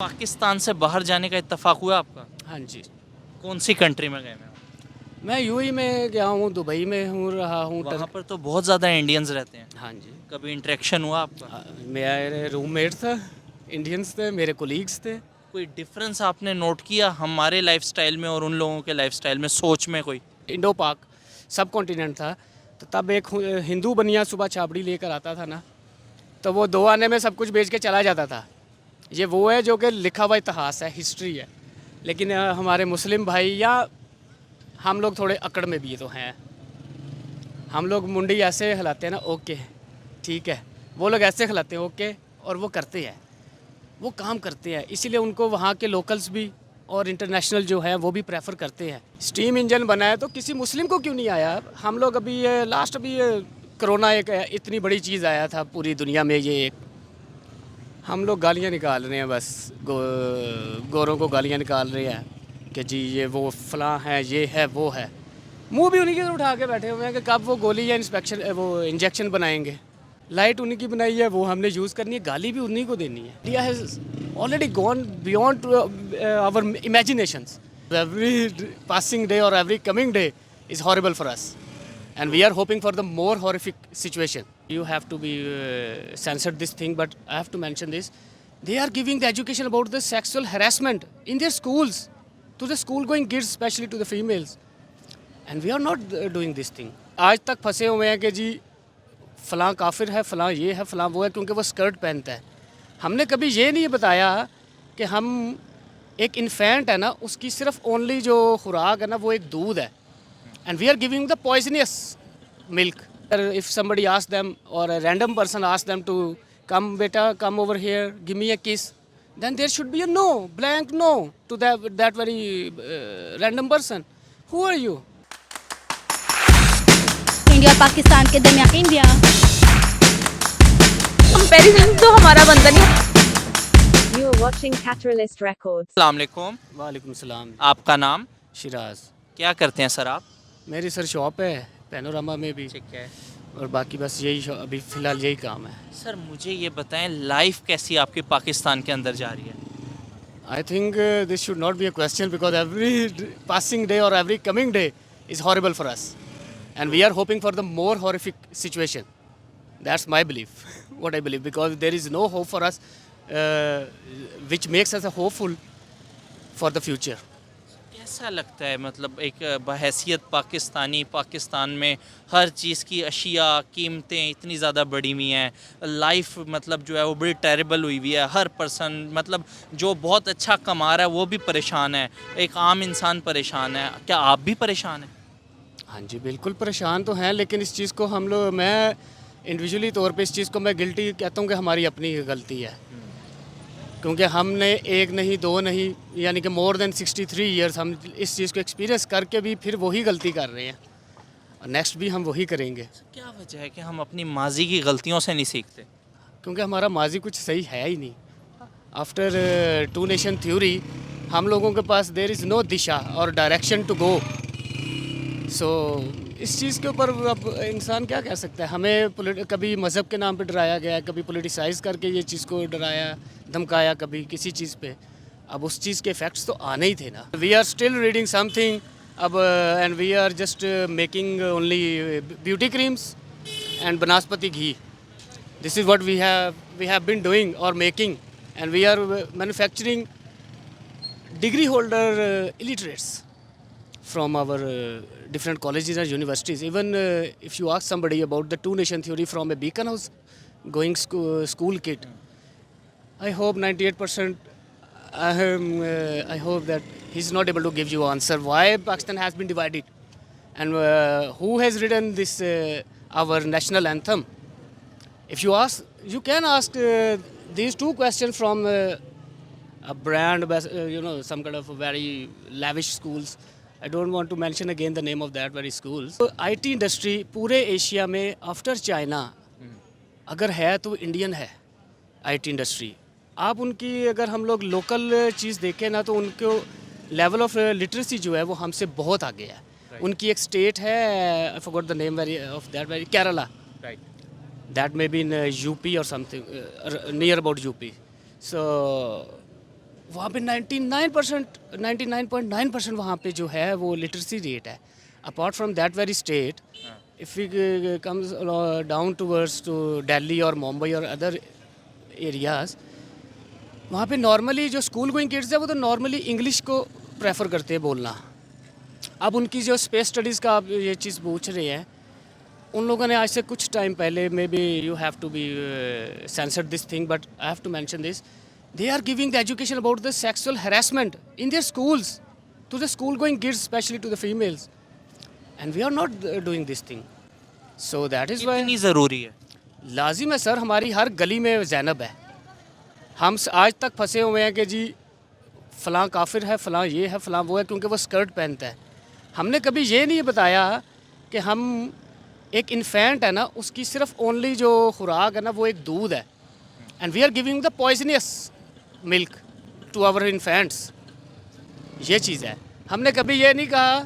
पाकिस्तान से बाहर जाने का इत्तेफाक हुआ आपका? हाँ जी। कौन सी कंट्री में गए हैं आप? मैं यूएई में गया हूँ, दुबई में रहा हूँ, वहाँ पर तो बहुत ज़्यादा इंडियंस रहते हैं। हाँ जी। कभी इंटरेक्शन हुआ आपका? मेरे रूममेट था, इंडियंस थे, मेरे कोलीग्स थे। कोई डिफरेंस आपने नोट किया हमारे लाइफस्टाइल में और उन लोगों के लाइफस्टाइल में, सोच में कोई? इंडो पाक सब कॉन्टिनेंट था। तो तब एक हिंदू बनिया सुबह छाबड़ी लेकर आता था ना, तो वो 2 आने में सब कुछ बेच के चला जाता था। ये वो है जो कि लिखा हुआ इतिहास है, हिस्ट्री है। लेकिन हमारे मुस्लिम भाई या हम लोग थोड़े अकड़ में भी तो हैं। हम लोग मुंडी ऐसे हिलाते हैं ना, ओके ठीक है, वो लोग ऐसे हिलाते हैं ओके, और वो करते हैं, वो काम करते हैं। इसीलिए उनको वहाँ के लोकल्स भी और इंटरनेशनल जो है वो भी प्रेफर करते हैं। स्टीम इंजन बना है तो किसी मुस्लिम को क्यों नहीं आया? हम लोग अभी ये लास्ट अभी ये कोरोना एक इतनी बड़ी चीज़ आया था पूरी दुनिया में, ये एक हम लोग गालियाँ निकाल रहे हैं बस, गोरों को गालियाँ निकाल रहे हैं कि जी ये वो फलां है, ये है वो है। मुंह भी उन्हीं के उठा के बैठे हुए हैं कि कब वो गोली या वो इंजेक्शन बनाएंगे। लाइट उन्हीं की बनाई है, वो हमने यूज़ करनी है, गाली भी उन्हीं को देनी है। India has already gone beyond our imaginations. Every passing day और every coming day is horrible for us, and we are hoping for the more horrific situation. You have to be censored this thing, but I have to mention this. They are giving the education about the sexual harassment in their schools, to the school going kids, especially to the females, and we are not doing this thing. आज तक फंसे हुए हैं कि जी फ़लाँ काफिर है, फ़लाँ ये है, फ़लाँ वो है, क्योंकि वो स्कर्ट पहनता है। हमने कभी ये नहीं बताया कि हम एक इन्फेंट है ना, उसकी सिर्फ ओनली जो खुराक है ना वो एक दूध है, and we are giving the poisonous milk. If somebody asks them or a random person asks them to come beta, come over here, give me a kiss, then there should be a no, blank no to that very random person. Who are you? India और पाकिस्तान के दरमियान India comparison तो हमारा बनता नहीं। You are watching Cateralist Records. अस्सलाम वालेकुम। वालेकुम सलाम। आपका नाम? शिराज। क्या करते हैं सर आप? मेरी सर शॉप है पैनोरामा में भी, ठीक है। और बाकी बस यही अभी फ़िलहाल यही काम है। सर मुझे ये बताएं, लाइफ कैसी आपकी पाकिस्तान के अंदर जा रही है? I think this should not be a question because every passing day or every coming day is horrible for us, and we are hoping for the more horrific situation. That's my belief, what I believe, because there is no hope for us, which makes us hopeful for the future. कैसा लगता है, मतलब एक बहैसियत पाकिस्तानी, पाकिस्तान में हर चीज़ की अशिया कीमतें इतनी ज़्यादा बढ़ी हुई हैं, लाइफ मतलब जो है वो बड़ी टेरेबल हुई हुई है, हर पर्सन मतलब जो बहुत अच्छा कमा रहा है वो भी परेशान है, एक आम इंसान परेशान है। क्या आप भी परेशान हैं? हाँ जी, बिल्कुल परेशान तो हैं, लेकिन इस चीज़ को हम लोग, मैं इंडिविजुअली तौर पे इस चीज़ को मैं गिल्टी कहता हूँ कि हमारी अपनी गलती है, क्योंकि हमने एक नहीं दो नहीं यानी कि मोर देन 63 ईयर्स हम इस चीज़ को एक्सपीरियंस करके भी फिर वही गलती कर रहे हैं, और नेक्स्ट भी हम वही करेंगे। क्या वजह है कि हम अपनी माजी की गलतियों से नहीं सीखते? क्योंकि हमारा माजी कुछ सही है ही नहीं। आफ्टर टू नेशन थ्योरी हम लोगों के पास देर इज़ नो दिशा और डायरेक्शन टू गो। सो इस चीज़ के ऊपर अब इंसान क्या कह सकता है? हमें कभी मज़हब के नाम पे डराया गया, कभी पोलिटिसाइज़ करके ये चीज़ को डराया धमकाया, कभी किसी चीज़ पे। अब उस चीज़ के इफ़ेक्ट्स तो आने ही थे ना। We are still reading something अब, and we are just making only beauty creams and vanaspati ghee. This is what we have been doing और making, and we are manufacturing degree holder illiterates from our different colleges and universities. Even if you ask somebody about the two nation theory from a Beacon House going school kid, I hope 98% I hope that he's not able to give you answer why Pakistan has been divided, and who has written this our national anthem. If you ask, you can ask these two questions from a brand, some kind of very lavish schools. I don't want to mention again the name of that very schools. So IT industry पूरे Asia में after China अगर है तो Indian है IT industry. आप उनकी अगर हम लोग लोकल चीज़ देखें ना, तो उनको लेवल ऑफ लिटरेसी जो है वो हमसे बहुत आगे है। उनकी एक स्टेट है, I forgot the name of that very, Kerala, that may be in UP or something, near about UP. So वहाँ पे 99.9% वहाँ पे जो है वो लिटरेसी रेट है. Apart from that very state, if we comes down towards to Delhi और मुंबई और अदर एरियाज़, वहाँ पे नॉर्मली जो स्कूल गोइंग किड्स है वो तो नॉर्मली इंग्लिश को प्रेफर करते हैं बोलना. अब उनकी जो स्पेस स्टडीज़ का आप ये चीज़ पूछ रहे हैं, उन लोगों ने आज से कुछ टाइम पहले, may be you have to be censor this thing, but I have to mention this, they are giving the education about the sexual harassment in their schools to the school going kids, especially to the females, and we are not doing this thing. So that is why कितनी ज़रूरी है? लाजिम है sir. हमारी हर गली में ज़ैनब है. हम आज तक फंसे हुए हैं कि जी फ़लाँ काफिर है, फ़लाँ ये है, फ़लाँ वो है, क्योंकि वो स्कर्ट पहनता है. हमने कभी ये नहीं बताया कि हम एक इन्फेंट है ना, उसकी सिर्फ ओनली जो खुराक है ना वो एक दूध है, and we are giving the poisonous milk to our infants. ये चीज़ है. हमने कभी ये नहीं कहा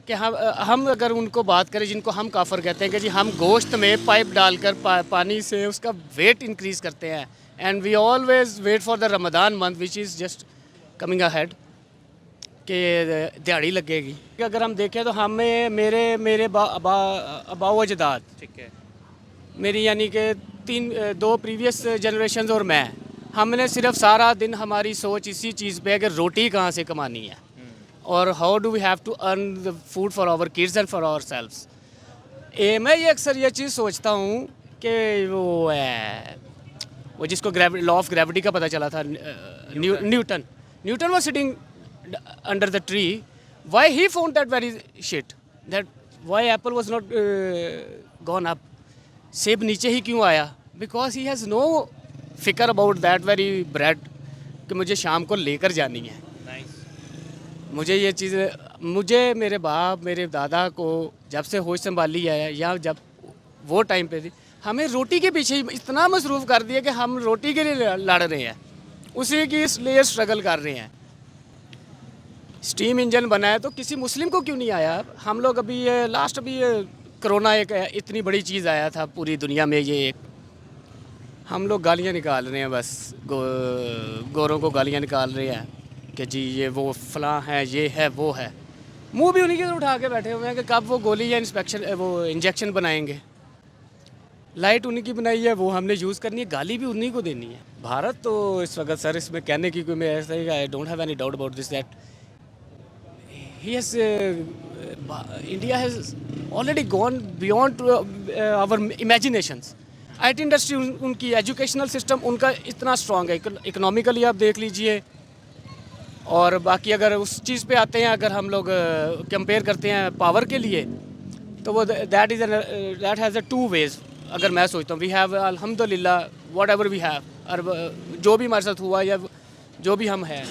कि हम अगर उनको बात करें जिनको हम काफर कहते हैं कि जी हम गोश्त में पाइप डालकर पानी से उसका वेट इंक्रीज़ करते हैं, and we always wait for the Ramadan month which is just coming ahead कि दिहाड़ी लगेगी. अगर हम देखें तो हमें मेरे अबाव अजदाद, ठीक है, मेरी यानी कि दो प्रीवियस जनरेशन और मैं, हमने सिर्फ सारा दिन हमारी सोच इसी चीज़ पे है कि रोटी कहाँ से कमानी है और how do we have to earn the food for our kids and for our selves. मैं ये अक्सर ये चीज़ सोचता हूँ कि वो जिसको लॉ ऑफ ग्रेविटी का पता चला था, Newton was sitting under the tree. Why he found that very shit, that why Apple was not gone up. सेब नीचे ही क्यों आया? बिकॉज ही हैज़ नो फिक्र अबाउट दैट वेरी ब्रेड कि मुझे शाम को लेकर जानी है. मुझे ये चीज़, मुझे मेरे बाप मेरे दादा को जब से होश संभाली है या जब वो टाइम पे थी, हमें रोटी के पीछे ही इतना मसरूफ़ कर दिया कि हम रोटी के लिए लड़ रहे हैं, उसी के लिए स्ट्रगल कर रहे हैं. स्टीम इंजन बनाया तो किसी मुस्लिम को क्यों नहीं आया? हम लोग अभी ये लास्ट अभी ये कोरोना एक इतनी बड़ी चीज़ आया था पूरी दुनिया में, ये एक हम लोग गालियाँ निकाल रहे हैं बस, गोरों को गालियाँ निकाल रहे हैं कि जी ये वो फलां है, ये है, वो है. मुंह भी उन्हीं के उठा के बैठे हुए हैं कि कब वो गोली या इंजेक्शन बनाएंगे. लाइट उन्हीं की बनाई है, वो हमने यूज़ करनी है, गाली भी उन्हीं को देनी है. भारत तो इस वक्त सर इसमें कहने की कोई, मैं ऐसा ही I don't have any doubt about this that he has India has already gone beyond our imaginations. IT industry उनकी, एजुकेशनल सिस्टम उनका इतना स्ट्रॉन्ग है, इकोनॉमिकली आप देख लीजिए. और बाकी अगर उस चीज़ पे आते हैं, अगर हम लोग कंपेयर करते हैं पावर के लिए, तो वो that has a two ways. अगर मैं सोचता हूँ वी हैव अल्हम्दुलिल्लाह व्हाट एवर वी हैव, और जो भी हमारे साथ हुआ या जो भी हम हैं,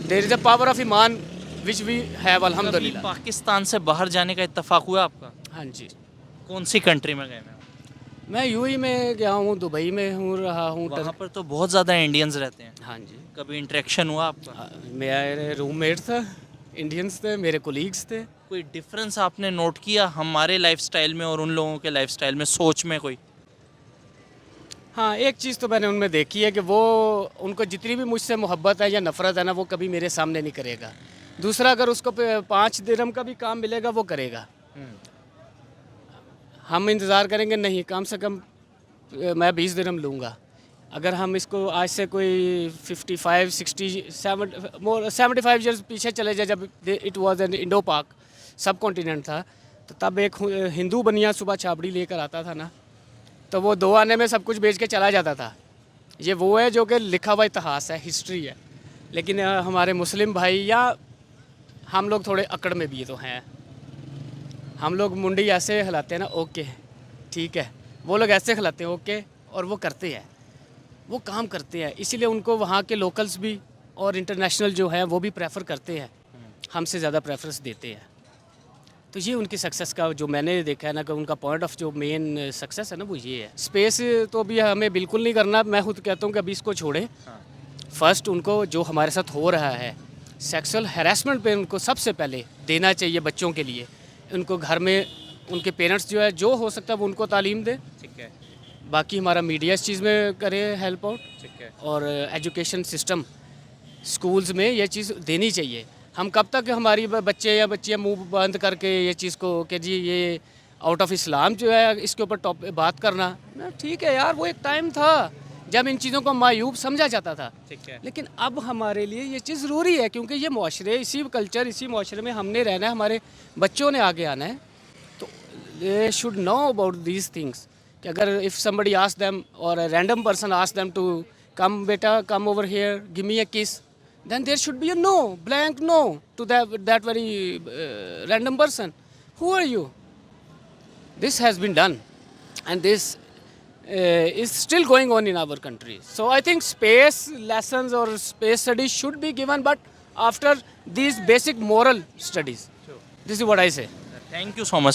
there is a power of ईमान विच वी हैव अल्हम्दुलिल्लाह. पाकिस्तान से बाहर जाने का इत्तेफाक हुआ आपका? हाँ जी, कौन सी कंट्री में गए हैं? मैं UAE में गया हूँ, दुबई में हूँ, रहा हूँ. वहाँ पर तो बहुत ज़्यादा इंडियंस रहते हैं. हाँ जी. कभी इंटरेक्शन हुआ आपका? मेरे रूममेट था, इंडियंस थे, मेरे कोलीग्स थे. कोई डिफरेंस आपने नोट किया हमारे लाइफस्टाइल में और उन लोगों के लाइफस्टाइल में, सोच में कोई? हाँ, एक चीज़ तो मैंने उनमें देखी है कि वो, उनको जितनी भी मुझसे मोहब्बत है या नफ़रत है ना, वो कभी मेरे सामने नहीं करेगा. दूसरा, अगर उसको 5 दिरहम का भी काम मिलेगा वो करेगा. हम इंतज़ार करेंगे नहीं, कम से कम मैं 20 दिरहम लूँगा. अगर हम इसको आज से कोई 55, 60, 75 ईयर्स पीछे चले जाए, जब इट वाज एन इंडो पाक सब कॉन्टिनेंट था, तो तब एक हिंदू बनिया सुबह छाबड़ी लेकर आता था ना, तो वो 2 आने में सब कुछ बेच के चला जाता था. ये वो है जो कि लिखा हुआ इतिहास है, हिस्ट्री है. लेकिन हमारे मुस्लिम भाई या हम लोग थोड़े अकड़ में भी तो हैं. हम लोग मुंडी ऐसे हिलाते हैं ना, ओके ठीक है, वो लोग ऐसे हिलाते हैं ओके, और वो करते हैं, वो काम करते हैं. इसीलिए उनको वहाँ के लोकल्स भी और इंटरनेशनल जो है वो भी प्रेफर करते हैं, हमसे ज़्यादा प्रेफरेंस देते हैं. तो ये उनकी सक्सेस का जो मैंने देखा है ना, कि उनका पॉइंट ऑफ जो मेन सक्सेस है ना, वो ये है. स्पेस तो अभी हमें बिल्कुल नहीं करना. मैं खुद कहता हूँ कि अभी इसको छोड़ें. फर्स्ट उनको जो हमारे साथ हो रहा है सेक्सुअल हैरेसमेंट पे उनको सबसे पहले देना चाहिए. बच्चों के लिए उनको घर में उनके पेरेंट्स जो है, जो हो सकता है वो उनको तालीम दें. ठीक है. बाकी हमारा मीडिया इस चीज़ में करे हेल्प आउट. ठीक है. और एजुकेशन सिस्टम स्कूल्स में ये चीज़ देनी चाहिए। हम कब तक हमारी बच्चे या बच्चियाँ मुंह बंद करके ये चीज़ को कि जी ये आउट ऑफ इस्लाम जो है इसके ऊपर बात करना ना, ठीक है यार, वो एक टाइम था जब इन चीज़ों को मायूब समझा जाता था। ठीक है। लेकिन अब हमारे लिए ये चीज़ ज़रूरी है, क्योंकि ये मुआशरे, इसी कल्चर, इसी मुआशरे में हमने रहना है, हमारे बच्चों ने आगे आना है। तो they should know about these things कि अगर इफ़ समबडी आस्क देम और a random person ask them to come बेटा, come over here, give me a kiss, then there should be a no, blank no to that very random person. Who are you? This has been done, and this is still going on in our country. So I think space lessons or space studies should be given, but after these basic moral studies. This is what I say. Thank you so much.